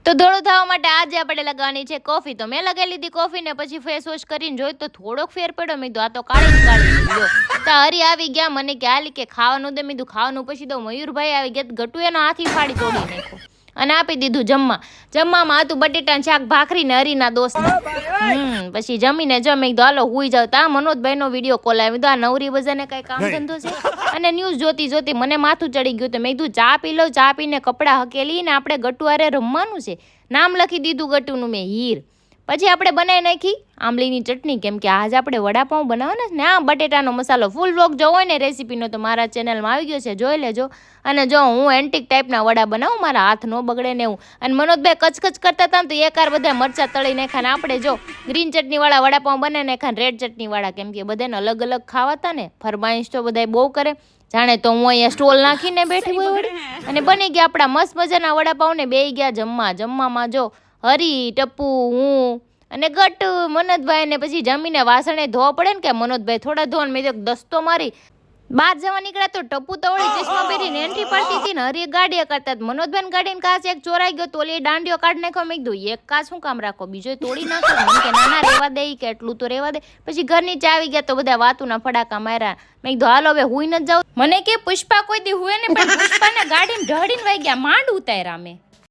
તો ધોળું થવા માટે આજે આપણે લગાવવાની છે કોફી. તો મેં લગાવી લીધી કોફી ને પછી ફેસ વોશ કરીને જોઈ તો થોડોક ફેર પડ્યો. મેં કીધું આ તો કાળી જો તો હરી આવી ગયા મને કે હાલી કે ખાવાનું દે. મેં કીધું ખાવાનું પછી દઉં. મયુરભાઈ આવી ગયા ગટુ એનો હાથી ફાડી તોડી નાખ્યો અને આપી દીધું જમવામાં હતું બટેટાનું શાક ભાખરી ને હરીના દોસ્તને. પછી જમીને મેં કીધું હાલો હુઈ જાવ. તા મનોજભાઈનો વિડીયો કોલ આવ્યો. આ નવરી બજાને કઈ કામ ધંધો છે અને ન્યૂઝ જોતી મને માથું ચડી ગયું. તો મેં કીધું ચા પી લઉં. ચા પીને કપડાં હકેલી ને આપણે ગટુ હારે રમવાનું છે. નામ લખી દીધું ગટુનું મેં હીર. પછી આપણે બનાવી નાખી આંબલીની ચટણી કેમ કે આજે આપણે વડાપાઉં બનાવવાના ને. આ બટેટાનો મસાલો ફૂલ વ્લોગ જો હોય ને રેસીપીનો તો મારા ચેનલમાં આવી ગયો છે, જોઈ લેજો. અને જો હું એન્ટિક ટાઈપના વડા બનાવું, મારા હાથ ન બગડે ને એવું. અને મનોજભાઈ કચકચ કરતા હતા ને તો એકાર બધા મરચાં તળી નાખ્યા ને આપણે જો ગ્રીન ચટણીવાળા વડાપાઉં બનાવી નાખ્યા ને રેડ ચટણીવાળા કેમ કે બધાને અલગ અલગ ખાવાતા ને. ફરમાઈશ તો બધા બહુ કરે જાણે તો હું અહીંયા સ્ટોલ નાખીને બેઠી હોય વળી. અને બની ગયા આપણા મસ્ત મજાના વડાપાઉં ને બેસી ગયા જમવામાં જો હરી ટપ્પુ હું અને ગટુ મનોજભાઈ ને પછી જમીને વાસણે ધોવા પડે ને કે મનોજભાઈ થોડા ધોવા. મેં દસ્તો મારી બહાર જવા નીકળ્યા તો ટપ્પુ તવળી ચશ્મા પહેરીને એન્ટ્રી પડતી હતી ને હરી ગાડીએ કરતા. મનોજભાઈ ગાડીને કાચ એક ચોરાઈ ગયો તો ઓલી દાંડીઓ કાઢ નાખ્યો. મેં કીધું એક કાચ શું કામ રાખો, બીજો તોડી નાખો. મને કે નાના રહેવા દે કે એટલું તો રહેવા દે. પછી ઘર નીચે આવી ગયા તો બધા વાતુના ફડાકા માર્યા. મેં કીધું હાલો હવે હુઈ ન જાવ. મને કે પુષ્પા કોઈ દી હુએ ને પણ પુષ્પાને ગાડીને ઢળીને વહી ગયા માંડ ઉતાર્યા. મેં